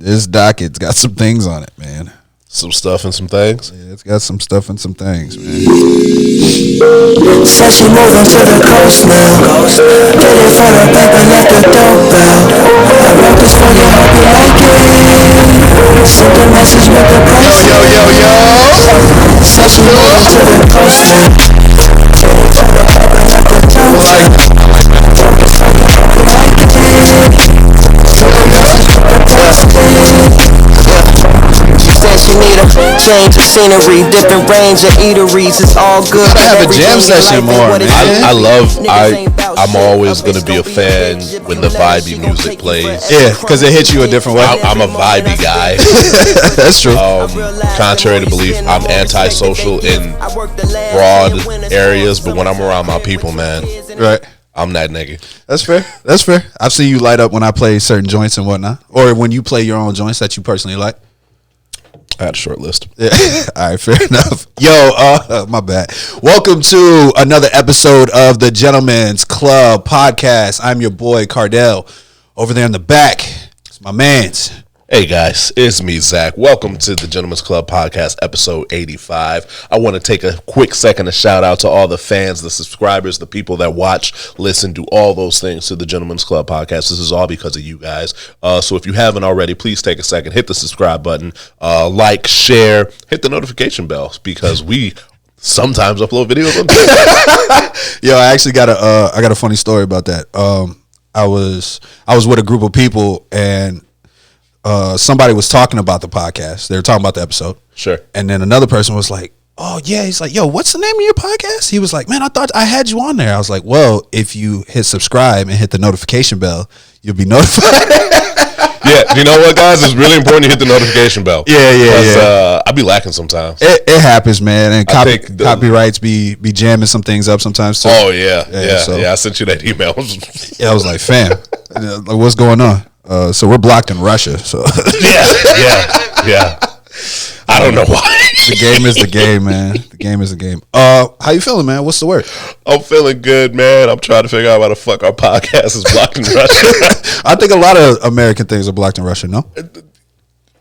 This docket's got some things on it, man. Some stuff and some things. Yeah, it's got some stuff and some things, man. Said she moving to the coast now. Get it for the bank and let the dope out. I wrote this for you, hope you like it. Send a message with the price. Yo. Said she moving to the coast now. Get it for the bank and let the dope out. Focus on you, hope you like it. Send a message with the price. She said she need a change of scenery, different range of eateries. It's all good. Have a jam session more, man. I'm always gonna be a fan when the vibey music plays. Yeah, because it hits you a different way. I'm a vibey guy. That's true. Contrary to belief, I'm antisocial in broad areas, but when I'm around my people, man, Right. I'm that nigga. That's fair. That's fair. I've seen you light up when I play certain joints and whatnot, or when you play your own joints that you personally like. I had a short list. Yeah. All right, fair enough. Yo, my bad. Welcome to another episode of the Gentleman's Club podcast. I'm your boy Cardell. Over there in the back, it's my man's. Hey guys, it's me, Zach. Welcome to the Gentleman's Club podcast, episode 85. I want to take a quick second to shout out to all the fans, the subscribers, the people that watch, listen, do all those things to the Gentleman's Club podcast. This is all because of you guys. So if you haven't already, please take a second, hit the subscribe button, like, share, hit the notification bell, because we sometimes upload videos on TikTok. Yo, I actually got a funny story about that. I was with a group of people and somebody was talking about the podcast. They were talking about the episode. Sure. And then another person was like, oh, yeah. He's like, yo, what's the name of your podcast? He was like, man, I thought I had you on there. I was like, well, if you hit subscribe and hit the notification bell, you'll be notified. Yeah, you know what, guys? It's really important to hit the notification bell. Yeah. I be lacking sometimes. It happens, man. And copyrights be jamming some things up sometimes, too. Oh, yeah. So, I sent you that email. yeah, I was like, fam, like, what's going on? So we're blocked in Russia. So yeah. I don't know why. The game is the game, man. The game is the game. How you feeling, man? What's the word? I'm feeling good, man. I'm trying to figure out why the fuck our podcast is blocked in Russia. I think a lot of American things are blocked in Russia. No.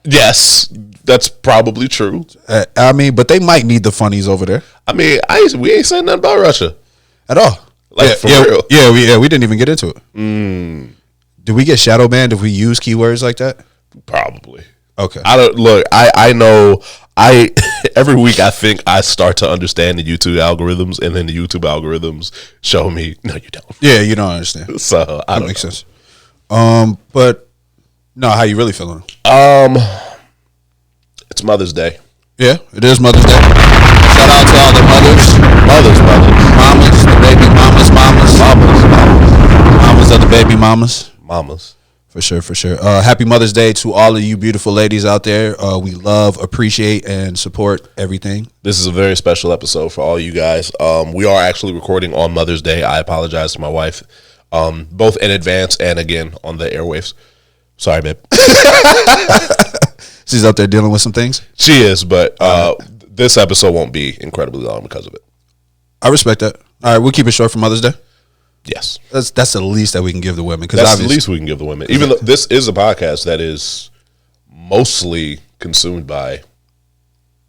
Yes, that's probably true. I mean, but they might need the funnies over there. I mean, we ain't saying nothing about Russia at all. Like, for real. Yeah, we didn't even get into it. Did we get shadow banned if we use keywords like that? Probably. Okay. I know every week I think I start to understand the YouTube algorithms, and then the YouTube algorithms show me, no, you don't. Yeah, you don't understand. So that makes sense. But no, how you really feeling? It's Mother's Day. Yeah, it is Mother's Day. Shout out to all the mothers, mamas, the baby mamas of the baby mamas. For sure. Happy Mother's Day to all of you beautiful ladies out there. We love, appreciate, and support everything. This is a very special episode for all you guys. We are actually recording on Mother's Day. I apologize to my wife, both in advance and again on the airwaves. Sorry, babe. She's out there dealing with some things. She is, but this episode won't be incredibly long because of it. I respect that. All right, we'll keep it short for Mother's Day. Yes. That's the least that we can give the women. That's the least we can give the women. Even though this is a podcast that is mostly consumed by...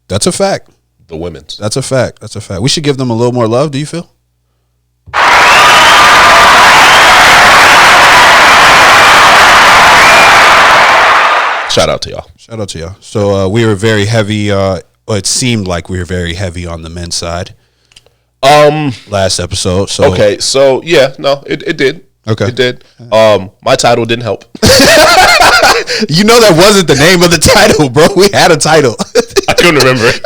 That's a fact. The women's. That's a fact. We should give them a little more love, do you feel? Shout out to y'all. So we were very heavy. It seemed like we were very heavy on the men's side. Last episode. So okay, so yeah, no, it did. Okay, it did. My title didn't help. You know that wasn't the name of the title, bro. We had a title. I couldn't remember it.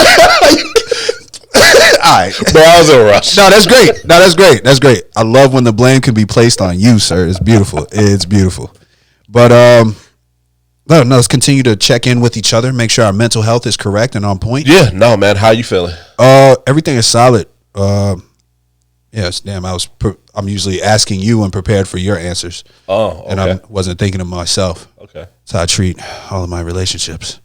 All right, bro, I was in a rush. No, that's great. I love when the blame can be placed on you, sir. It's beautiful. But no, let's continue to check in with each other, make sure our mental health is correct and on point. Yeah, no, man. How you feeling? Everything is solid. Yes, damn. I'm usually asking you and prepared for your answers. Oh, okay. And I wasn't thinking of myself. Okay, that's how I treat all of my relationships.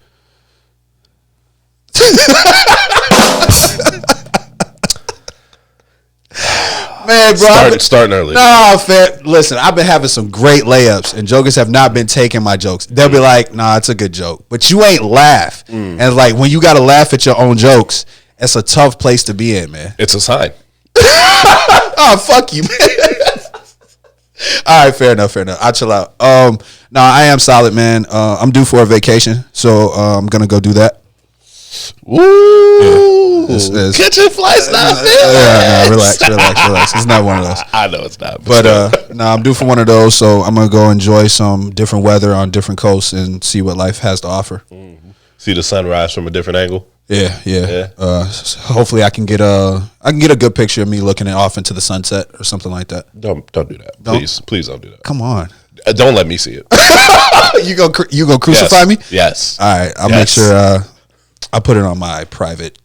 Man, bro. Starting early. Nah, fair. Listen, I've been having some great layups, and jokers have not been taking my jokes. They'll be like, nah, it's a good joke. But you ain't laugh. And like, when you got to laugh at your own jokes, it's a tough place to be in, man. It's a sign. Oh, fuck you, man. All right, fair enough. I'll chill out. No, I am solid, man. I'm due for a vacation, so I'm going to go do that. Woo! Yeah, Get your flights now. Relax. It's not one of those. I know it's not. But no, I'm due for one of those, so I'm gonna go enjoy some different weather on different coasts and see what life has to offer. See the sunrise from a different angle. Yeah. Hopefully, I can get a good picture of me looking off into the sunset or something like that. Don't do that. Please don't do that. Come on, Don't let me see it. you gonna crucify me? Yes. All right, I'll make sure. I'll put it on my private.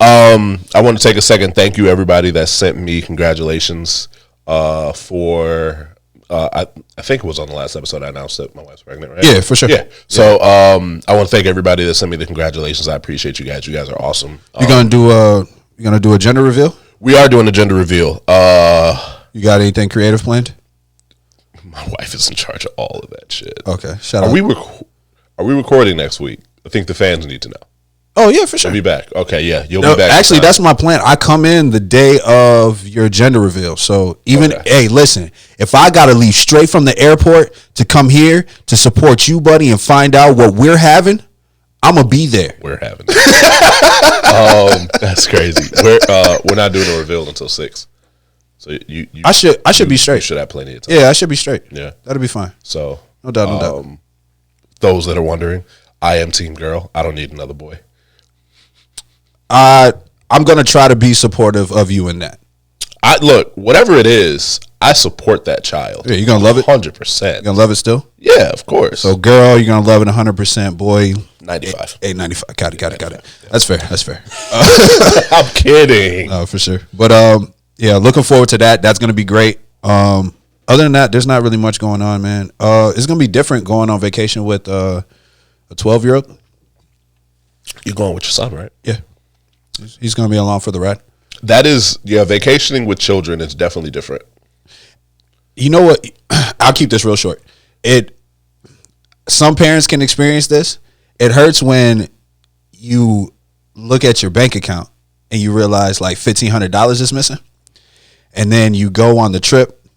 I want to take a second. Thank you, everybody that sent me congratulations for. I think it was on the last episode I announced that my wife's pregnant, right? Yeah, for sure. Yeah. So I want to thank everybody that sent me the congratulations. I appreciate you guys. You guys are awesome. You gonna do a gender reveal? We are doing a gender reveal. You got anything creative planned? My wife is in charge of all of that shit. Okay, shout out. Are we recording next week? I think the fans need to know. Oh yeah, for sure. I'll be back. Okay, yeah, you'll be back. Actually, that's my plan. I come in the day of your gender reveal. So hey, listen, if I gotta leave straight from the airport to come here to support you, buddy, and find out what we're having, I'm gonna be there. We're having. That's crazy. We're not doing a reveal until 6. So I should be straight. You should have plenty of time. Yeah, I should be straight. Yeah, that'll be fine. So no doubt. Those that are wondering, I am team girl. I don't need another boy. I'm gonna try to be supportive of you in that. Look, whatever it is, I support that child. Yeah, you gonna love it? 100%. You gonna love it still? Yeah, of course. So, girl, you're gonna love it 100%. Boy, 95. 95. Got it. That's fair. I'm kidding. For sure. But yeah, looking forward to that. That's gonna be great. Other than that, there's not really much going on, man. It's gonna be different going on vacation with a 12-year-old. You're going with your son, right? Yeah. He's going to be along for the ride. That is, vacationing with children is definitely different. You know what? I'll keep this real short. Some parents can experience this. It hurts when you look at your bank account and you realize like $1,500 is missing. And then you go on the trip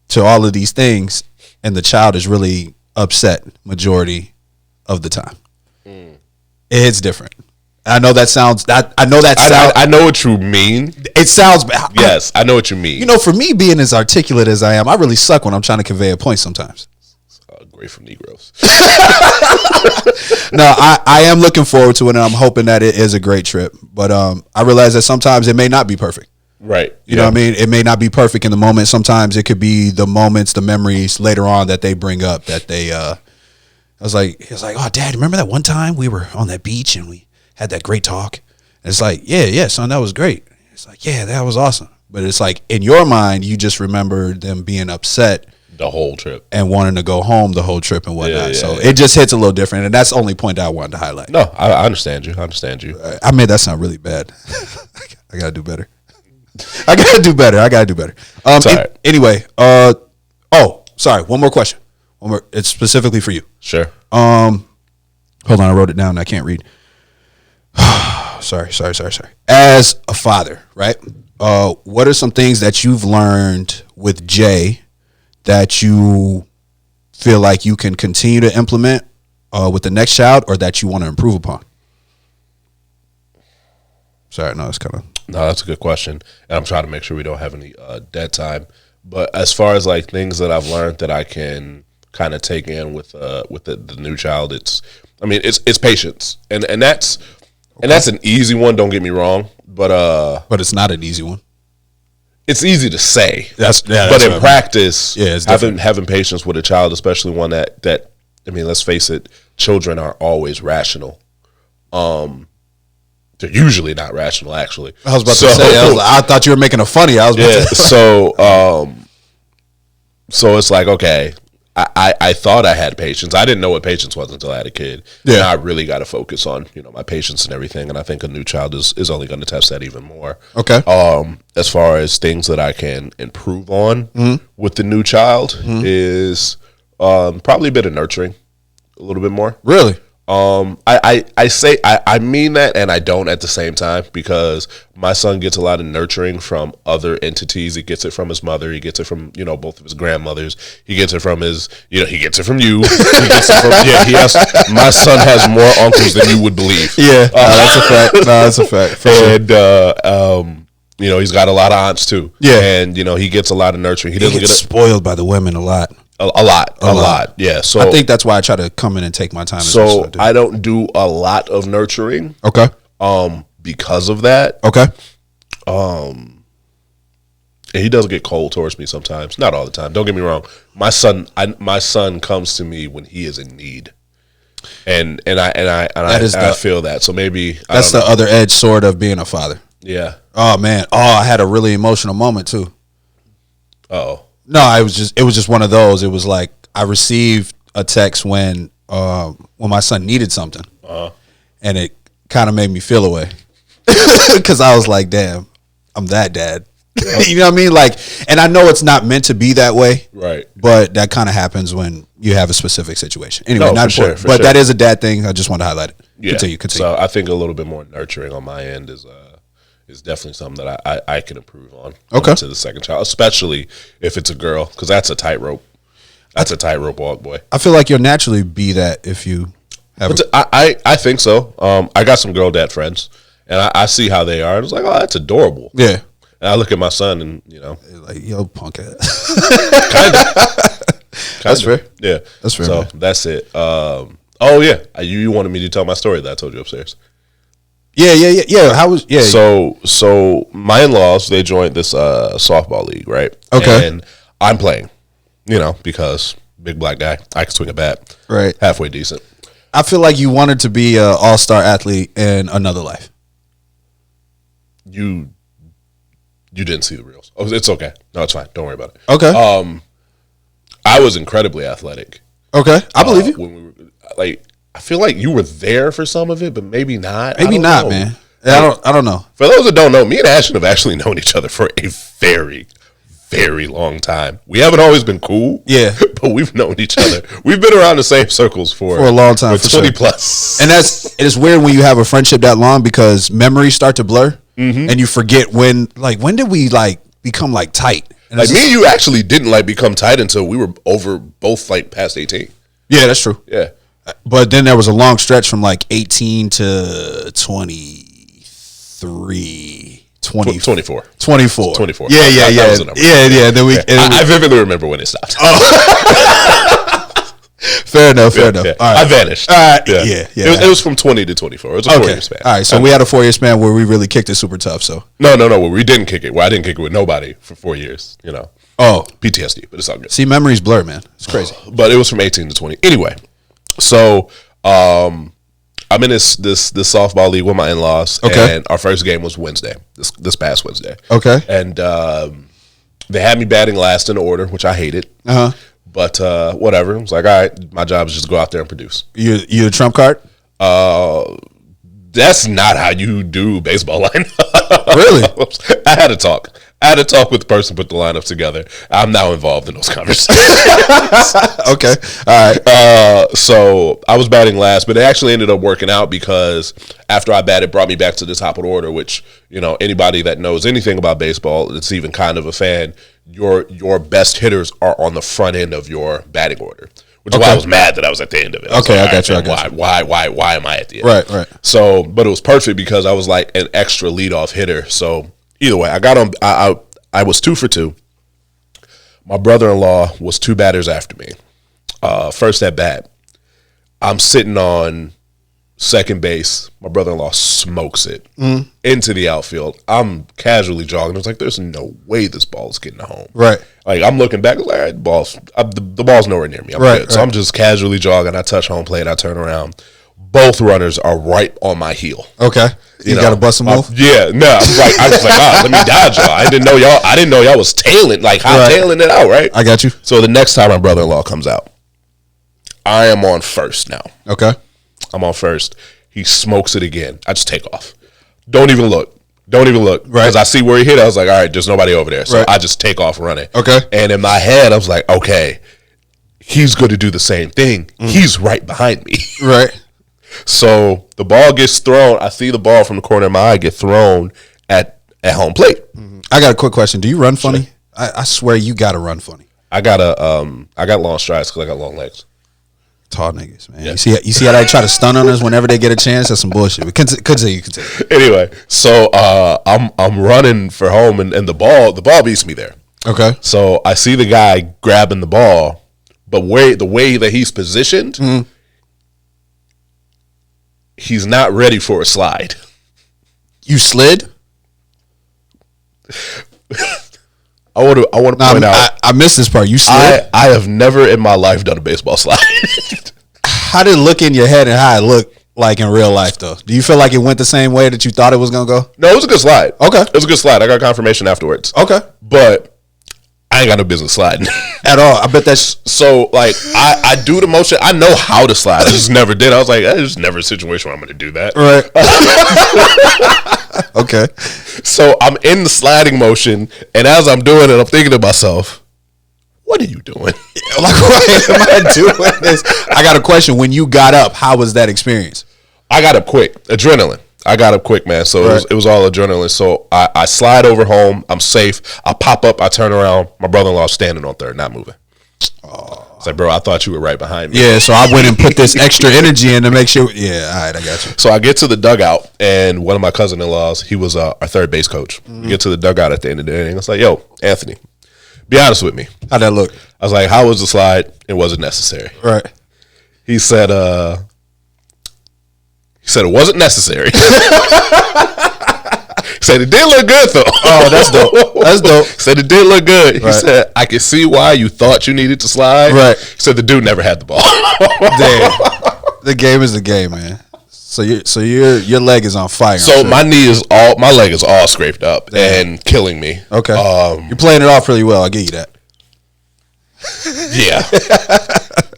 to all of these things and the child is really upset majority of the time. It's different. I know that sounds. I know what you mean. It sounds bad. Yes, I know what you mean. You know, for me being as articulate as I am, I really suck when I'm trying to convey a point sometimes. Great from Negroes. No, I am looking forward to it, and I'm hoping that it is a great trip. But I realize that sometimes it may not be perfect. Right. You know what I mean? It may not be perfect in the moment. Sometimes it could be the moments, the memories later on that they bring up that they. He was like, oh, Dad, remember that one time we were on that beach and we had that great talk? And it's like, yeah, son, that was great. It's like, yeah, that was awesome. But it's like, in your mind, you just remember them being upset the whole trip and wanting to go home the whole trip and whatnot. It just hits a little different. And that's the only point I wanted to highlight. No, I understand you. I made that sound really bad. I got to do better. I got to do better. Anyway, sorry. One more question. It's specifically for you. Sure. Hold on, I wrote it down and I can't read. Sorry. As a father, right? What are some things that you've learned with Jay that you feel like you can continue to implement with the next child, or that you want to improve upon? Sorry, no, it's kind of. No, that's a good question, and I'm trying to make sure we don't have any dead time. But as far as like things that I've learned that I can kind of take in with the new child, it's patience, and that's an easy one. Don't get me wrong, but it's not an easy one. It's easy to say, but in practice, it's having patience with a child, especially one that let's face it, children are always rational. They're usually not rational, actually. I was about to say, I thought you were making a funny. So it's like, okay, I thought I had patience. I didn't know what patience was until I had a kid. Yeah. And I really got to focus on, my patience and everything. And I think a new child is only going to test that even more. Okay. As far as things that I can improve on with the new child is probably a bit of nurturing, a little bit more. Really? I mean that, and I don't at the same time, because my son gets a lot of nurturing from other entities. He gets it from his mother. He gets it from, both of his grandmothers. He gets it from he gets it from you. He gets it from, my son has more uncles than you would believe. Yeah, that's a fact. No, that's a fact. For sure. And, he's got a lot of aunts too. Yeah. And, he gets a lot of nurturing. He doesn't gets spoiled by the women a lot. A lot. Yeah. So I think that's why I try to come in and take my time. So I don't do a lot of nurturing. Okay. Because of that. Okay. And he does get cold towards me sometimes. Not all the time. Don't get me wrong. My son comes to me when he is in need. And I feel that. So maybe that's the other edge sword of being a father. Yeah. Oh man. Oh, I had a really emotional moment too. Uh-oh. No, it was just one of those. It was like I received a text when my son needed something, and it kind of made me feel away because I was like, "Damn, I'm that dad." You know what I mean? Like, and I know it's not meant to be that way, right? But that kind of happens when you have a specific situation. Anyway, no, not for sure, but that is a dad thing. I just want to highlight it. Yeah. Continue. So I think a little bit more nurturing on my end is definitely something that I can improve on. Okay. To the second child, especially if it's a girl, because that's a tightrope. That's a tightrope walk, boy. I feel like you'll naturally be that if you have. I think so. I got some girl dad friends, and I see how they are. And it's like, oh, that's adorable. Yeah. And I look at my son, and like, yo, punk ass. That's fair. Yeah, that's fair. So man. that's it. Oh yeah, you wanted me to tell my story that I told you upstairs. Yeah. How was So my in-laws, they joined this softball league, right? Okay. And I'm playing, because big black guy, I can swing a bat, right, halfway decent. I feel like you wanted to be an all-star athlete in another life. You didn't see the reels. Oh, it's okay. No, it's fine. Don't worry about it. Okay. I was incredibly athletic. Okay, I believe you. When we were I feel like you were there for some of it, but maybe not. Maybe not, man. I don't know. For those that don't know, me and Ashton have actually known each other for a very, very long time. We haven't always been cool. Yeah. But we've known each other. We've been around the same circles for a long time. For 20 plus. And it's weird when you have a friendship that long because memories start to blur and you forget when did we become tight? And me and you actually didn't become tight until we were over both past 18. Yeah, that's true. Yeah. But then there was a long stretch from 18 to 23, 24. 24. 24. Yeah. That was the number. Yeah. Then I vividly remember when it stopped. Fair enough. Yeah. All right. I vanished. Yeah. It was from 20 to 24. It was a 4-year span. All right. So we had a 4-year span where we really kicked it super tough. So No. Well, we didn't kick it. Well, I didn't kick it with nobody for 4 years. Oh, PTSD, but it's all good. See, memories blur, man. It's crazy. But it was from 18 to 20. Anyway, so I'm in this softball league with my in-laws. Okay. And our first game was Wednesday, this past Wednesday. Okay. And they had me batting last in order, which I hated. Uh-huh. But whatever. I was like, all right, my job is just go out there and produce. You the trump card? That's not how you do baseball lineup. Really? I had a talk with the person who put the lineup together. I'm now involved in those conversations. Okay. All right. So I was batting last, but it actually ended up working out because after I batted, it brought me back to the top of the order, which, anybody that knows anything about baseball, that's even kind of a fan, your best hitters are on the front end of your batting order. Which is why I was mad that I was at the end of it. Okay, like, I got you. Why am I at the end? Right. So, but it was perfect because I was like an extra leadoff hitter. So either way, I got on. I was 2 for 2. My brother-in-law was 2 batters after me. First at bat, I'm sitting on second base. My brother-in-law smokes it into the outfield. I'm casually jogging. I was like, there's no way this ball is getting home. Right. I'm looking back. All right, the ball's nowhere near me. I'm good. So I'm just casually jogging. I touch home plate. I turn around. Both runners are right on my heel. Okay. You got to bust a move? Yeah, no. I was like, let me dodge y'all. I didn't know y'all was tailing, like hightailing it out, right? I got you. So the next time my brother-in-law comes out, I am on first now. Okay. I'm on first. He smokes it again. I just take off. Don't even look. Right. Because I see where he hit. I was like, all right, there's nobody over there. So I just take off running. Okay. And in my head, I was like, okay, he's going to do the same thing. He's right behind me. Right. So the ball gets thrown. I see the ball from the corner of my eye get thrown at home plate. I got a quick question. Do you run funny? I swear you got to run funny. I got long strides because I got long legs. Tall niggas, man. Yeah. You see how they try to stun on us whenever they get a chance? That's some bullshit. But continue. Anyway, so I'm running for home and the ball beats me there. Okay. So I see the guy grabbing the ball, but the way that he's positioned, he's not ready for a slide. You slid? I want to point out. I missed this part. You slid? I have never in my life done a baseball slide. How did it look in your head and how it looked like in real life, though? Do you feel like it went the same way that you thought it was going to go? No, it was a good slide. Okay. It was a good slide. I got confirmation afterwards. Okay. But I ain't got no business sliding. At all. I bet that's... So, like, I do the motion. I know how to slide. I just never did. I was like, there's never a situation where I'm going to do that. Right. Okay. So I'm in the sliding motion, and as I'm doing it, I'm thinking to myself, what are you doing? Like, why am I doing this? I got a question. When you got up, how was that experience? I got up quick. Adrenaline. I got up quick, man. So it was all adrenaline. So I slide over home. I'm safe. I pop up. I turn around. My brother-in-law's standing on third, not moving. It's like, bro, I thought you were right behind me. Yeah, so I went and put this extra energy in to make sure. Yeah, all right, I got you. So I get to the dugout, and one of my cousin-in-laws, he was our third base coach. We get to the dugout at the end of the day, and it's like, yo, Anthony, be honest with me. How'd that look? I was like, how was the slide? It wasn't necessary. Right. He said it wasn't necessary. He said it did look good though. Oh, that's dope. That's dope. He said it did look good. He Right. said I can see why you thought you needed to slide. Right. He said the dude never had the ball. Damn. The game is the game, man. So your leg is on fire. So my leg is all scraped up and killing me. Okay. You're playing it off really well. I'll give you that. Yeah.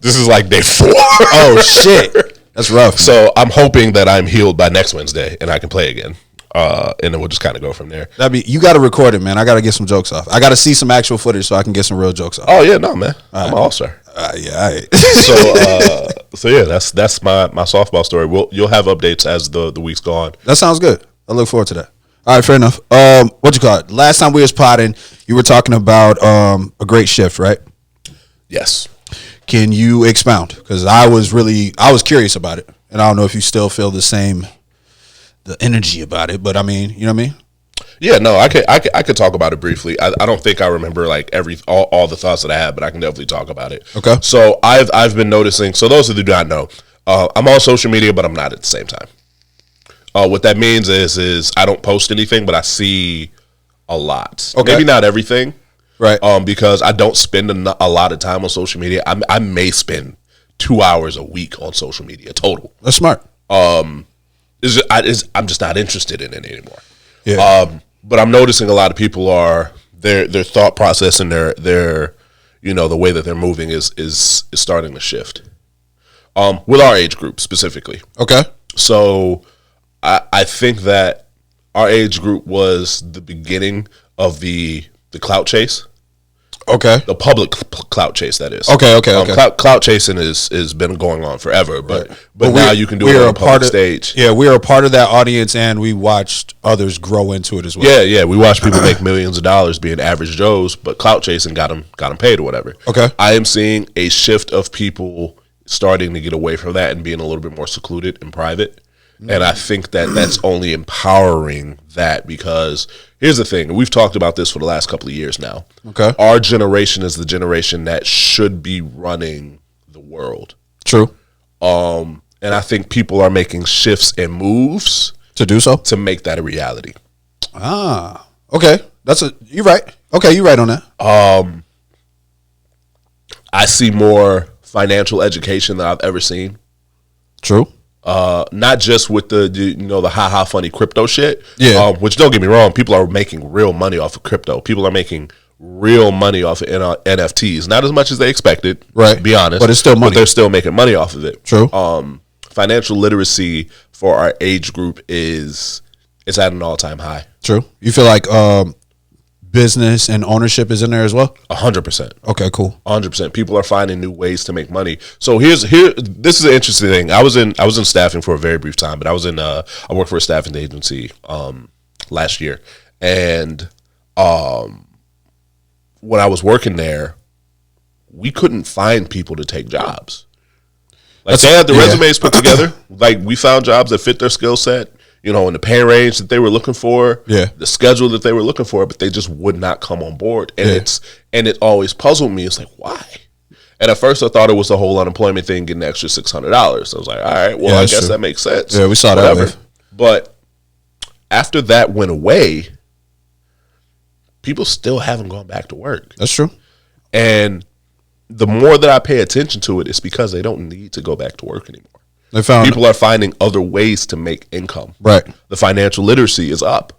This is like day 4. Oh shit. That's rough. So I'm hoping that I'm healed by next Wednesday and I can play again. And then we'll just kind of go from there. You got to record it, man. I got to get some jokes off. I got to see some actual footage so I can get some real jokes off. Oh yeah, no man, I'm an all-star. Yeah, all right. So yeah, that's my softball story. You'll have updates as the weeks go on. That sounds good. I look forward to that. All right, fair enough. What you call it? Last time we was potting, you were talking about a great shift, right? Yes. Can you expound? Because I was curious about it, and I don't know if you still feel the energy about it. But I mean, you know what I mean? Yeah, no, I could talk about it briefly. I don't think I remember like all the thoughts that I had, but I can definitely talk about it. Okay. So I've been noticing. So those who do not know, I'm on social media, but I'm not at the same time. What that means is I don't post anything, but I see a lot. Okay. Maybe not everything. Right. Because I don't spend a lot of time on social media. I may spend 2 hours a week on social media total. That's smart. I'm just not interested in it anymore. Yeah. But I'm noticing a lot of people their thought process and their the way that they're moving is starting to shift. With our age group specifically. Okay. So I think that our age group was the beginning of the clout chase. Okay. The public clout chase, that is. Okay. Clout chasing has been going on forever, but now you can do it on a public stage. Yeah, we are a part of that audience, and we watched others grow into it as well. Yeah. We watch people make millions of dollars being average Joes, but clout chasing got them paid or whatever. Okay. I am seeing a shift of people starting to get away from that and being a little bit more secluded and private. And I think that's only empowering that, because here's the thing. We've talked about this for the last couple of years now. Okay. Our generation is the generation that should be running the world. True. And I think people are making shifts and moves To do so? to make that a reality. Ah. Okay. You're right. Okay, you're right on that. I see more financial education than I've ever seen. True. Not just with the ha funny crypto shit. Yeah. Which, don't get me wrong, people are making real money off of crypto. People are making real money off of NFTs. Not as much as they expected, right? To be honest, but it's still money. But they're still making money off of it. True. Financial literacy for our age group it's at an all-time high. True. You feel like business and ownership is in there as well? 100%. Okay, cool. 100%. People are finding new ways to make money. So this is an interesting thing. I was in staffing for a very brief time, but I worked for a staffing agency last year, and when I was working there, we couldn't find people to take jobs. Like, they had the resumes put together. Like, we found jobs that fit their skill set, in the pay range that they were looking for, the schedule that they were looking for, but they just would not come on board. And it always puzzled me. It's like, why? And at first I thought it was the whole unemployment thing, getting an extra $600. I was like, all right, well, I guess that makes sense. Yeah, we saw that wave. But after that went away, people still haven't gone back to work. That's true. And the more that I pay attention to it, it's because they don't need to go back to work anymore. People are finding other ways to make income. Right. The financial literacy is up.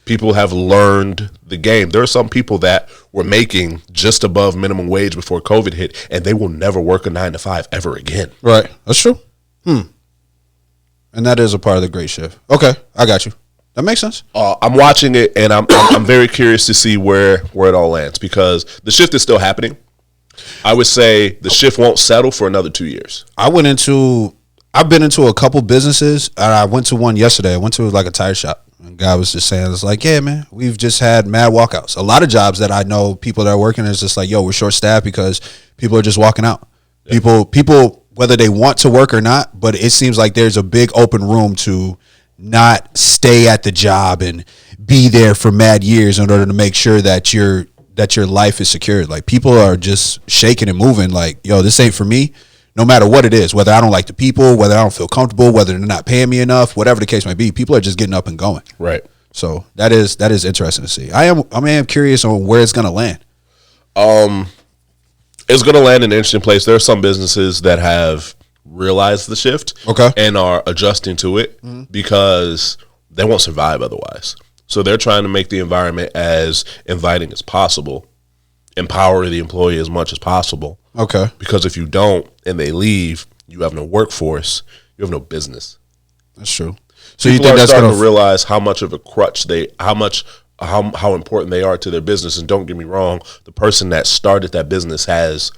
People have learned the game. There are some people that were making just above minimum wage before COVID hit, and they will never work a 9-to-5 ever again. Right. That's true. And that is a part of the great shift. Okay, I got you. That makes sense. I'm watching it, and I'm very curious to see where it all lands, because the shift is still happening. I would say the shift won't settle for another 2 years. I've been into a couple businesses, and I went to one yesterday. I went to like a tire shop, and guy was just saying, it's like, yeah, man, we've just had mad walkouts. A lot of jobs that I know, people that are working, is just like, yo, we're short staffed because people are just walking out. Yeah. People, whether they want to work or not, but it seems like there's a big open room to not stay at the job and be there for mad years in order to make sure that your life is secured. Like, people are just shaking and moving like, yo, this ain't for me, no matter what it is, whether I don't like the people, whether I don't feel comfortable, whether they're not paying me enough, whatever the case might be, people are just getting up and going. Right. So that is interesting to see. I am curious on where it's going to land. It's going to land in an interesting place. There are some businesses that have realized the shift, and are adjusting to it because they won't survive otherwise. So they're trying to make the environment as inviting as possible, empower the employee as much as possible. Okay. Because if you don't and they leave, you have no workforce, you have no business. That's true. So people you think are that's starting to realize how much of a crutch how important they are to their business. And don't get me wrong, the person that started that business there's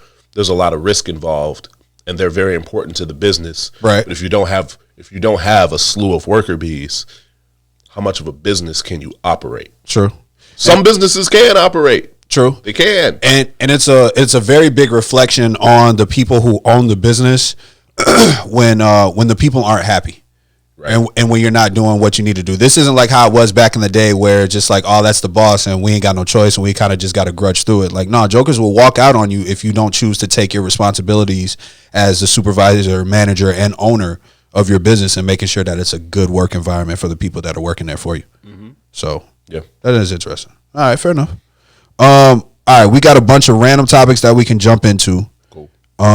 a lot of risk involved, and they're very important to the business. Right. But if you don't have a slew of worker bees, how much of a business can you operate? True. Some businesses can operate. True. They can. And it's a very big reflection on the people who own the business when the people aren't happy. Right. And when you're not doing what you need to do. This isn't like how it was back in the day where it's just like, oh, that's the boss and we ain't got no choice and we kind of just got to grudge through it. Like, no, jokers will walk out on you if you don't choose to take your responsibilities as the supervisor, manager, and owner of your business and making sure that it's a good work environment for the people that are working there for you. Mm-hmm. So, yeah, that is interesting. All right, fair enough. All right, we got a bunch of random topics that we can jump into. Cool. You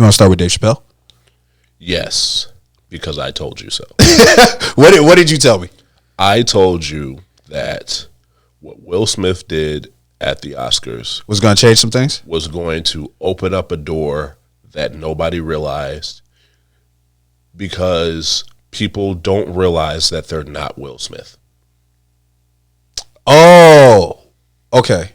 want to start with Dave Chappelle? Yes, because I told you so. What did you tell me? I told you that what Will Smith did at the Oscars was going to change some things? Was going to open up a door that nobody realized, because people don't realize that they're not Will Smith. Oh, okay.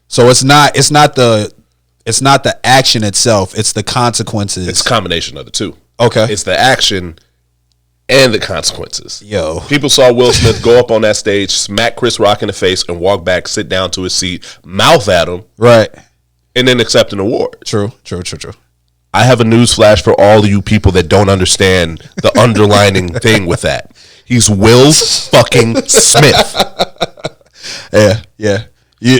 So it's not the action itself, it's the consequences. It's a combination of the two. Okay. It's the action and the consequences. Yo. People saw Will Smith go up on that stage, smack Chris Rock in the face, and walk back, sit down to his seat, mouth at him. Right. And then accept an award. True. I have a news flash for all of you people that don't understand the underlining thing with that. He's Will fucking Smith. Yeah.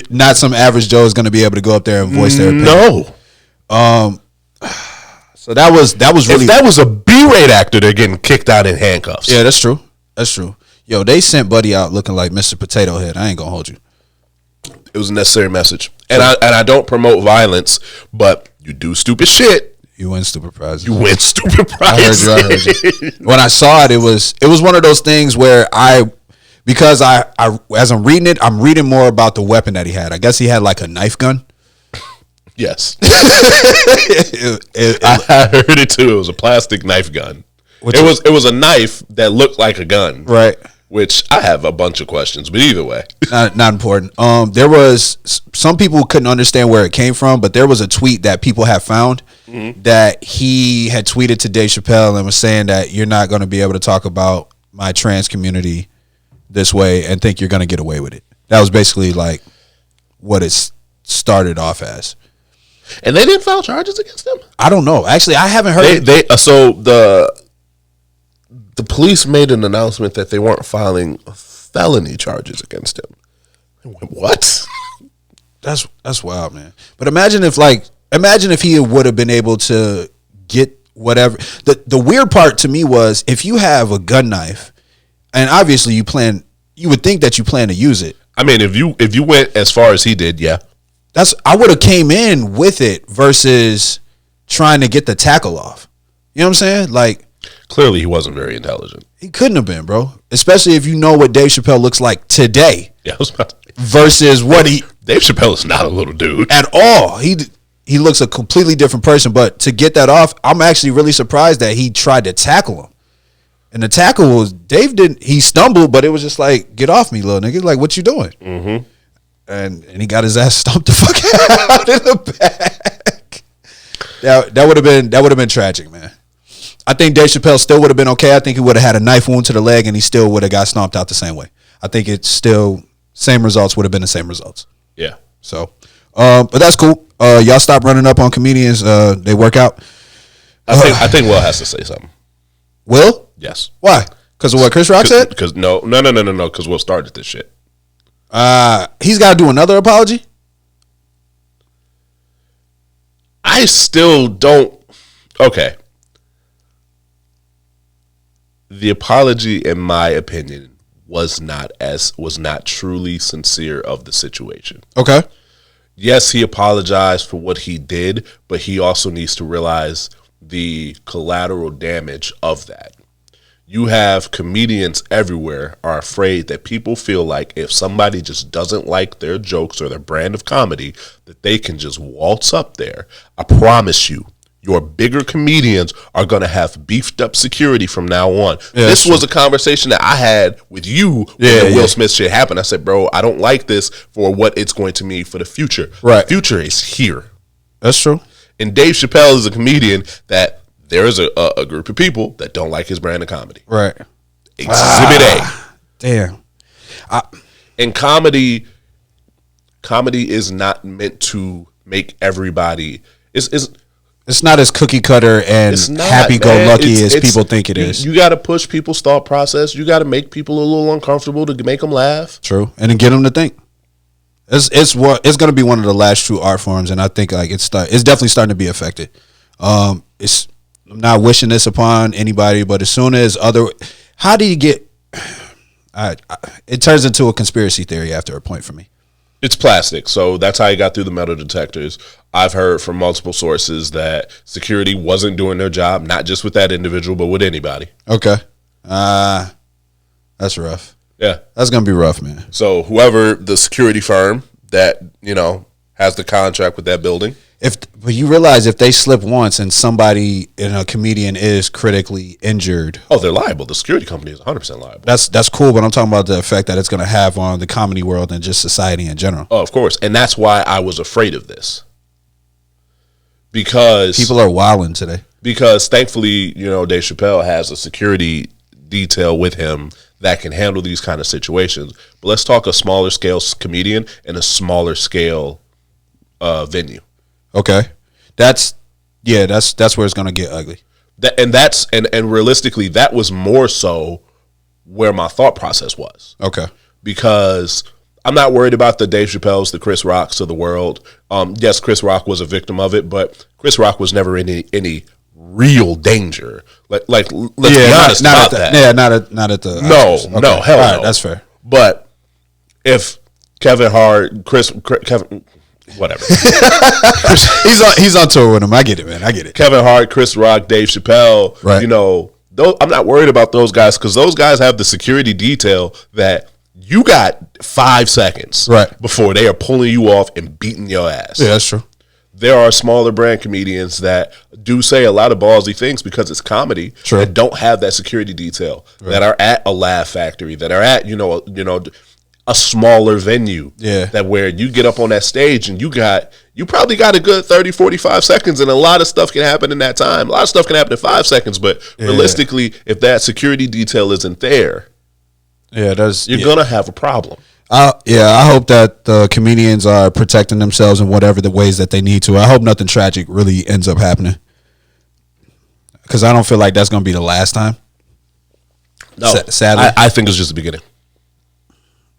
Not some average Joe is going to be able to go up there and voice their opinion. No. So that was really. If that was a B-rate actor, they're getting kicked out in handcuffs. Yeah, that's true. Yo, they sent Buddy out looking like Mr. Potato Head. I ain't gonna hold you. It was a necessary message, and I don't promote violence, but you do stupid shit. You win stupid prizes. You win stupid I prizes. heard you. When I saw it, it was one of those things where because I as I'm reading it, I'm reading more about the weapon that he had. I guess he had like a knife gun. Yes. It- I heard it too. It was a plastic knife gun. It was a knife that looked like a gun. right. Which I have a bunch of questions, but either way. Not important. There was some people couldn't understand where it came from, but there was a tweet that people have found that he had tweeted to Dave Chappelle and was saying that you're not going to be able to talk about my trans community this way and think you're going to get away with it. That was basically like what it started off as. And they didn't file charges against him? I don't know. Actually, I haven't heard. So the police made an announcement that they weren't filing felony charges against him. I went, what? That's wild, man. But imagine if he would have been able to get whatever. The weird part to me was if you have a gun knife, and obviously you would think that you plan to use it. I mean, if you went as far as he did, yeah. I would have came in with it versus trying to get the tackle off. You know what I'm saying? Like, Clearly, he wasn't very intelligent. he couldn't have been, bro. Especially if you know what Dave Chappelle looks like today Yeah, I was about to, versus what he Dave Chappelle is not a little dude. at all. He looks a completely different person. But to get that off, I'm actually really surprised that he tried to tackle him. And the tackle was he stumbled, but it was just like, get off me, little nigga. Like, what you doing? Mm-hmm. And he got his ass stomped the fuck out in the back. That would have been tragic, man. I think Dave Chappelle still would have been okay. I think he would have had a knife wound to the leg, and he still would have got stomped out the same way. I think it's still same results would have been the same results. Yeah. So, but that's cool. Y'all stop running up on comedians. They work out. I think Will has to say something. Will? Yes. Why? Because of what Chris Rock said? Because no. Because Will started this shit. He's got to do another apology. I still don't. Okay. The apology, in my opinion, was not truly sincere of the situation. Okay. Yes, he apologized for what he did, but he also needs to realize the collateral damage of that. You have comedians everywhere are afraid that people feel like if somebody just doesn't like their jokes or their brand of comedy, that they can just waltz up there. I promise you, your bigger comedians are going to have beefed up security from now on. Yeah, this was a conversation that I had with you when the Will Smith shit happened. I said, bro, I don't like this for what it's going to mean for the future. Right. The future is here. That's true. And Dave Chappelle is a comedian that there is a group of people that don't like his brand of comedy. Right. Exhibit A. Damn. And comedy is not meant to make everybody. It's not as cookie cutter and happy go lucky as people think it is. You got to push people's thought process. You got to make people a little uncomfortable to make them laugh. True, and then get them to think. It's going to be one of the last true art forms, and I think like it's definitely starting to be affected. I'm not wishing this upon anybody, but as soon as how do you get? It turns into a conspiracy theory after a point for me. It's plastic, so that's how he got through the metal detectors. I've heard from multiple sources that security wasn't doing their job, not just with that individual, but with anybody. Okay. That's rough. Yeah. That's going to be rough, man. So whoever the security firm that, has the contract with that building. But you realize if they slip once and somebody in a comedian is critically injured. Oh, they're liable. The security company is 100% liable. That's cool, but I'm talking about the effect that it's going to have on the comedy world and just society in general. Oh, of course. And that's why I was afraid of this. Because people are wilding today. Because thankfully, Dave Chappelle has a security detail with him that can handle these kind of situations. But let's talk a smaller scale comedian and a smaller scale venue. Okay, that's where it's gonna get ugly. And realistically, that was more so where my thought process was. Okay, because I'm not worried about the Dave Chappelle's, the Chris Rocks of the world. Yes, Chris Rock was a victim of it, but Chris Rock was never in any real danger. Let's be honest about that. Yeah, not at the no, hell all right, no. That's fair. But if Kevin Hart, Whatever. he's on tour with him. I get it, man. I get it. Kevin Hart, Chris Rock, Dave Chappelle. Right. You know, I'm not worried about those guys because those guys have the security detail that you got 5 seconds before they are pulling you off and beating your ass. Yeah, that's true. There are smaller brand comedians that do say a lot of ballsy things because it's comedy that don't have that security detail, that are at a Laugh Factory, that are at, a smaller venue. Yeah. That where you get up on that stage and you probably got a good 30, 45 seconds and a lot of stuff can happen in that time. A lot of stuff can happen in 5 seconds, but realistically, if that security detail isn't there, you're going to have a problem. I hope that the comedians are protecting themselves in whatever the ways that they need to. I hope nothing tragic really ends up happening, because I don't feel like that's going to be the last time. No, sadly, I think it's just the beginning.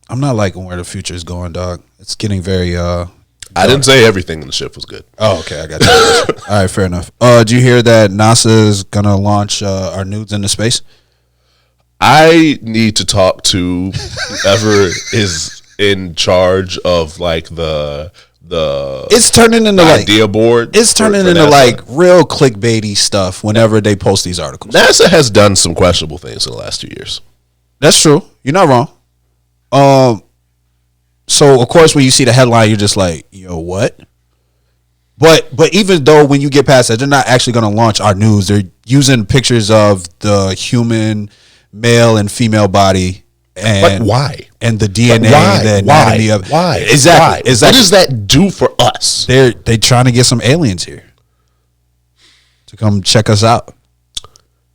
I'm not liking where the future is going, dog. It's getting very. I didn't say everything in the shift was good. Oh, okay, I got you. All right, fair enough. Did you hear that NASA is going to launch our nudes into space? I need to talk to whoever is in charge of like the it's turning into idea board. It's turning into NASA. Like real clickbaity stuff whenever they post these articles. NASA has done some questionable things in the last 2 years. That's true. You're not wrong. So of course when you see the headline, you're just like, yo, what? But even though when you get past that, they're not actually going to launch our news. They're using pictures of the human male and female body, and but why? And the DNA, the anatomy of why? Exactly. What does that do for us? They trying to get some aliens here to come check us out.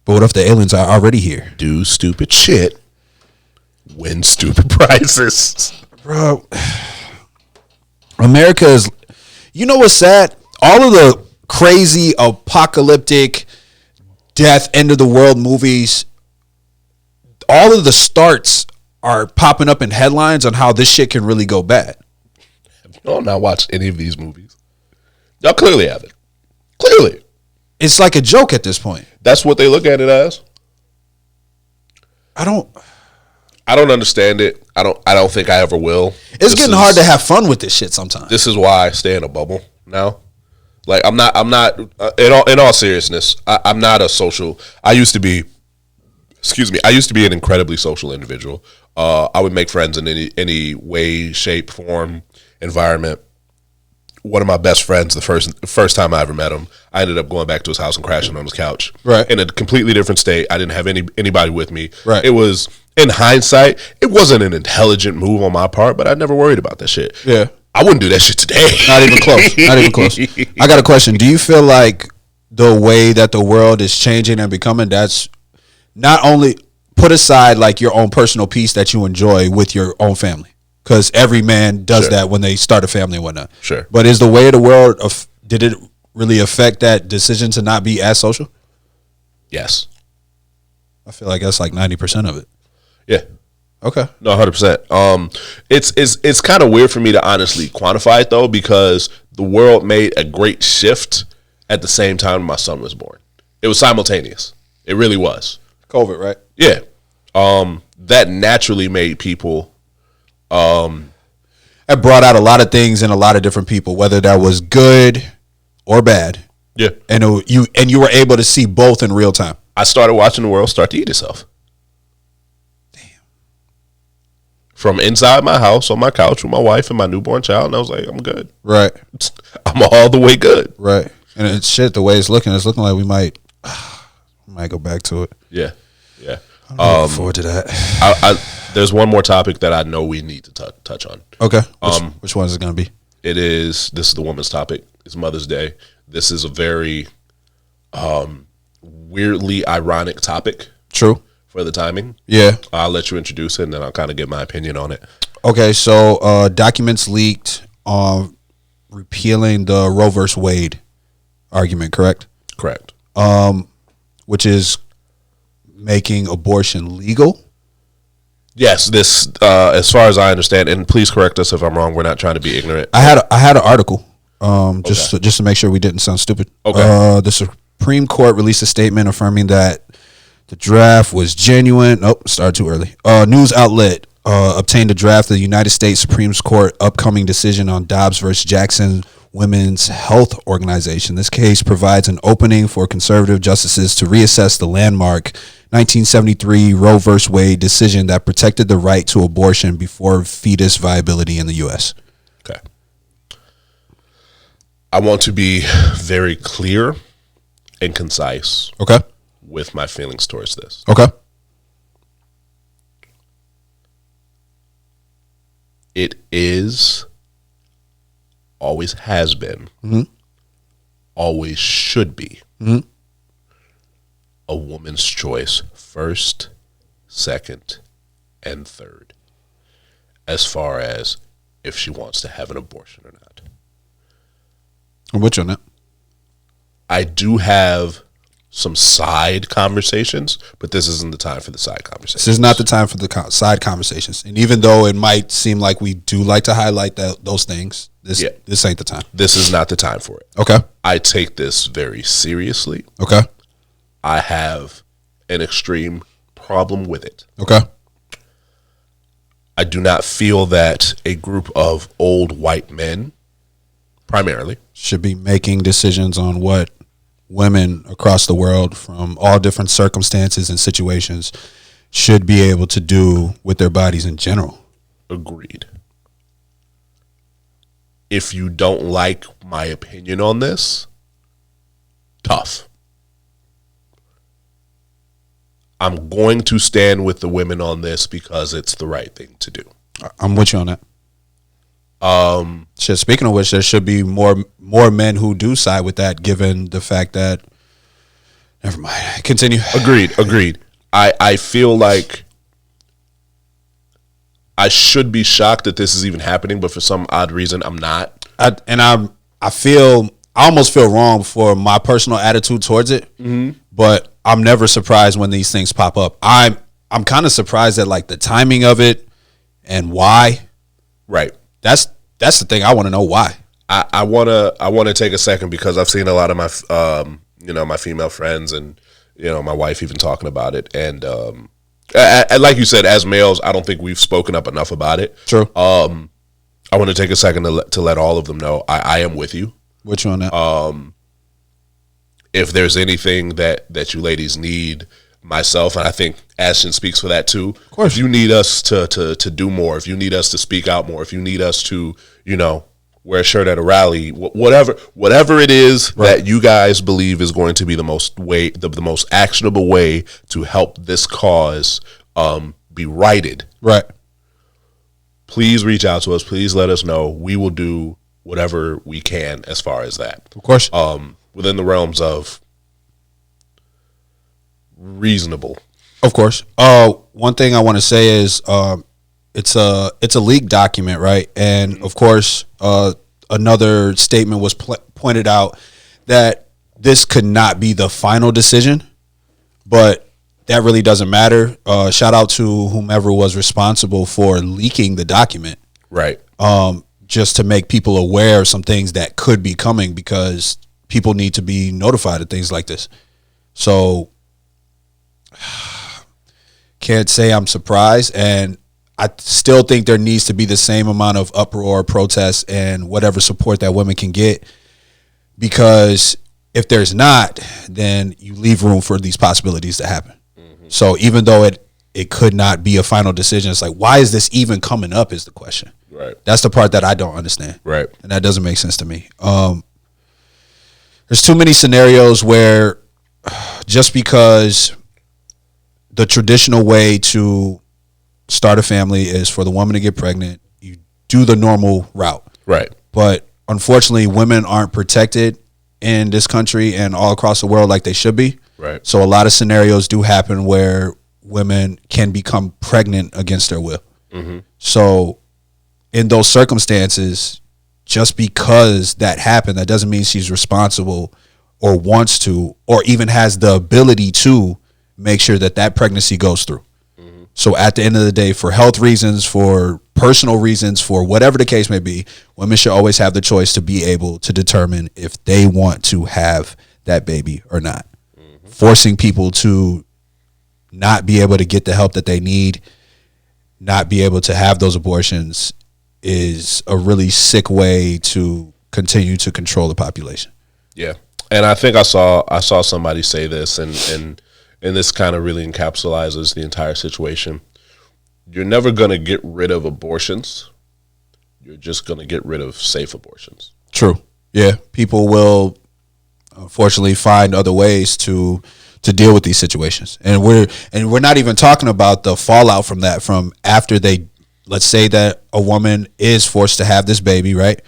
But what if the aliens are already here? Do stupid shit, win stupid prizes, bro. America is. You know what's sad? All of the crazy apocalyptic, death, end of the world movies. All of the starts are popping up in headlines on how this shit can really go bad. Y'all not watched any of these movies? Y'all clearly haven't. Clearly. It's like a joke at this point. That's what they look at it as. I don't understand it. I don't think I ever will. It's getting hard to have fun with this shit sometimes. This is why I stay in a bubble now. Like I'm not in all seriousness, I'm not a social. I used to be an incredibly social individual. I would make friends in any way, shape, form, environment. One of my best friends, the first time I ever met him, I ended up going back to his house and crashing on his couch. Right. In a completely different state. I didn't have anybody with me. Right. It was, in hindsight, it wasn't an intelligent move on my part, but I never worried about that shit. Yeah. I wouldn't do that shit today. Not even close. Not even close. I got a question. Do you feel like the way that the world is changing and becoming, that's not only put aside like your own personal peace that you enjoy with your own family, because every man does that when they start a family and whatnot. Sure. But is the way of the world, did it really affect that decision to not be as social? Yes. I feel like that's like 90% of it. Yeah. Okay. No, 100%. It's kind of weird for me to honestly quantify it though, because the world made a great shift at the same time my son was born. It was simultaneous. It really was. COVID, right? Yeah. That naturally made people. It brought out a lot of things in a lot of different people, whether that was good or bad. Yeah. And you were able to see both in real time. I started watching the world start to eat itself. Damn. From inside my house on my couch with my wife and my newborn child, and I was like, I'm good. Right. I'm all the way good. Right. And it's shit, the way it's looking like we might go back to it. Yeah. Yeah. I'm looking forward to that. There's one more topic that I know we need to touch on. Okay. Which one is it going to be? This is the woman's topic. It's Mother's Day. This is a very weirdly ironic topic. True. For the timing. Yeah. I'll let you introduce it, and then I'll kind of get my opinion on it. Okay, so documents leaked on repealing the Roe v. Wade argument, correct? Correct. Which is making abortion legal. Yes, this as far as I understand, and please correct us if I'm wrong. We're not trying to be ignorant. I had an article just to make sure we didn't sound stupid. Okay. The Supreme Court released a statement affirming that the draft was genuine. Nope, started too early. News outlet obtained a draft of the United States Supreme Court upcoming decision on Dobbs versus Jackson Women's Health Organization. This case provides an opening for conservative justices to reassess the landmark 1973 Roe v. Wade decision that protected the right to abortion before fetus viability in the U.S. Okay. I want to be very clear and concise Okay. with my feelings towards this. Okay. It is, always has been, always should be a woman's choice first, second, and third, as far as if she wants to have an abortion or not. I'm with you on that. I do have some side conversations, but this isn't the time for the side conversations. This is not the time for the side conversations. And even though it might seem like we do like to highlight those things, this ain't the time. This is not the time for it. Okay. I take this very seriously. Okay. I have an extreme problem with it. Okay. I do not feel that a group of old white men, primarily, should be making decisions on what women across the world from all different circumstances and situations should be able to do with their bodies in general. agreed. If you don't like my opinion on this, tough. I'm going to stand with the women on this because it's the right thing to do. I'm with you on that. Shit, speaking of which, there should be more men who do side with that, given the fact that. Never mind. Continue. Agreed. I feel like I should be shocked that this is even happening, but for some odd reason, I'm not. I almost feel wrong for my personal attitude towards it, but I'm never surprised when these things pop up. I'm kind of surprised at like the timing of it and why. Right. That's the thing. I want to know why. I wanna take a second because I've seen a lot of my my female friends and my wife even talking about it, and like you said, as males, I don't think we've spoken up enough about it. True. I want to take a second to let all of them know I am with you. Which one? That? If there's anything that you ladies need, myself, and I think Ashton speaks for that too. Of course. If you need us to do more, if you need us to speak out more, if you need us to, wear a shirt at a rally, whatever it is that you guys believe is going to be the most actionable way to help this cause be righted. Right. Please reach out to us. Please let us know. We will do whatever we can as far as that. Of course. Within the realms of reasonable. Of course. One thing I want to say is it's a leaked document, right? And of course, another statement was pointed out that this could not be the final decision, but that really doesn't matter. Shout out to whomever was responsible for leaking the document. Right. Just to make people aware of some things that could be coming, because people need to be notified of things like this. So can't say I'm surprised, and I still think there needs to be the same amount of uproar, protests, and whatever support that women can get, because if there's not, then you leave room for these possibilities to happen. So even though it could not be a final decision, it's like, why is this even coming up is the question. Right. That's the part that I don't understand. Right. And that doesn't make sense to me. There's too many scenarios where just because the traditional way to start a family is for the woman to get pregnant, you do the normal route. Right. But unfortunately, women aren't protected in this country and all across the world like they should be. Right. So a lot of scenarios do happen where women can become pregnant against their will. Mm-hmm. So in those circumstances, just because that happened, that doesn't mean she's responsible or wants to or even has the ability to make sure that pregnancy goes through. Mm-hmm. So at the end of the day, for health reasons, for personal reasons, for whatever the case may be, women should always have the choice to be able to determine if they want to have that baby or not. Mm-hmm. Forcing people to not be able to get the help that they need not be able to have those abortions is a really sick way to continue to control the population. Yeah, and I think I saw somebody say this, and this kind of really encapsulates the entire situation. You're never going to get rid of abortions. You're just going to get rid of safe abortions. True. Yeah, people will unfortunately find other ways to deal with these situations, and we're not even talking about the fallout from that. From after they, let's say that a woman is forced to have this baby, right?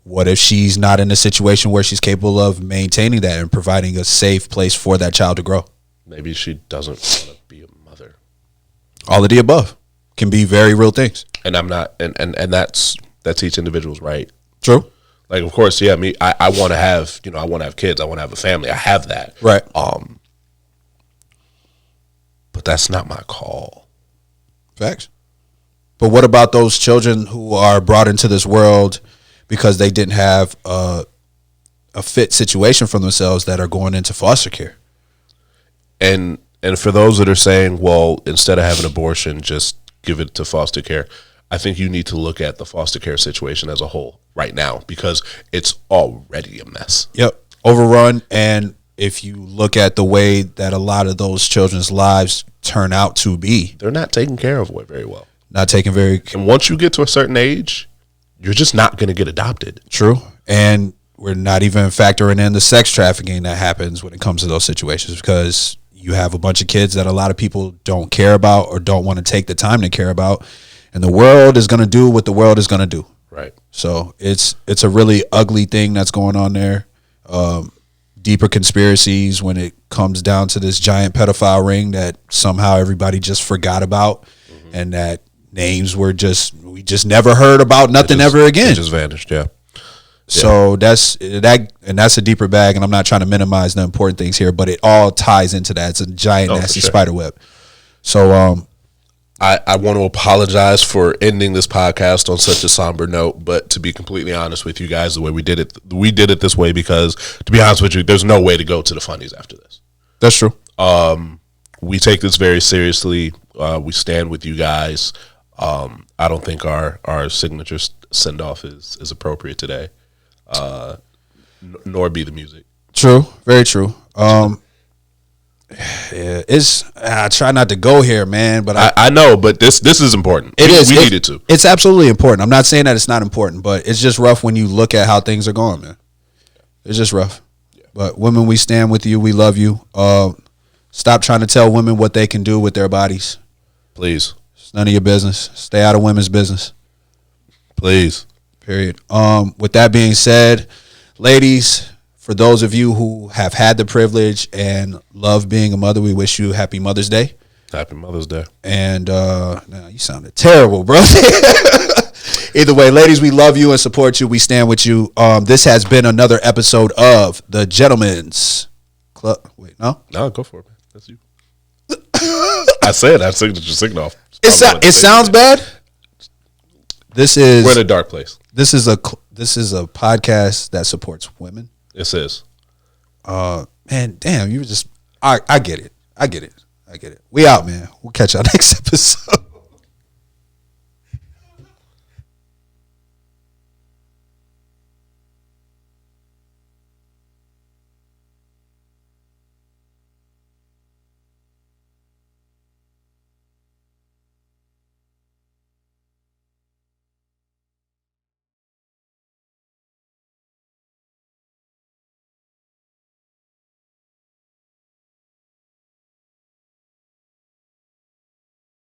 What if she's not in a situation where she's capable of maintaining that and providing a safe place for that child to grow? Maybe she doesn't want to be a mother. All of the above can be very real things. And I'm not, and that's each individual's right. True. Like, of course, yeah, I want to have, I want to have kids. I want to have a family. I have that. Right. But that's not my call. Facts. But what about those children who are brought into this world because they didn't have a fit situation for themselves that are going into foster care? And for those that are saying, well, instead of having an abortion, just give it to foster care, I think you need to look at the foster care situation as a whole right now, because it's already a mess. Yep. Overrun. And if you look at the way that a lot of those children's lives turn out to be, they're not taken care of very well. Not taken very. And once you get to a certain age, you're just not going to get adopted. True. And we're not even factoring in the sex trafficking that happens when it comes to those situations, because you have a bunch of kids that a lot of people don't care about or don't want to take the time to care about. And the world is going to do what the world is going to do. Right. So it's a really ugly thing that's going on there. Deeper conspiracies when it comes down to this giant pedophile ring that somehow everybody just forgot about, and that names we just never heard about, nothing ever again. It just vanished, yeah. So that's a deeper bag, and I'm not trying to minimize the important things here, but it all ties into that. It's a giant nasty spider web. So I want to apologize for ending this podcast on such a somber note, but to be completely honest with you guys, the way we did it this way because, to be honest with you, there's no way to go to the funnies after this. That's true. We take this very seriously. We stand with you guys. I don't think our signature send off is appropriate today, nor be the music. True, very true. Yeah, I try not to go here, man, but I know, but this is important. We needed to. It's absolutely important. I'm not saying that it's not important, but it's just rough when you look at how things are going, man. It's just rough. Yeah. But women, we stand with you. We love you. Stop trying to tell women what they can do with their bodies. Please. It's none of your business. Stay out of women's business. Please. Period. With that being said, ladies, for those of you who have had the privilege and love being a mother, we wish you happy Mother's Day. Happy Mother's Day. And now you sounded terrible, bro. Either way, ladies, we love you and support you. We stand with you. This has been another episode of the Gentlemen's Club. Wait, no? No, go for it, man. That's you. I said that signature signal. It sounds bad. We're in a dark place. This is a podcast that supports women. It says. Man, damn, you were just. I get it. We out, man. We'll catch y'all next episode.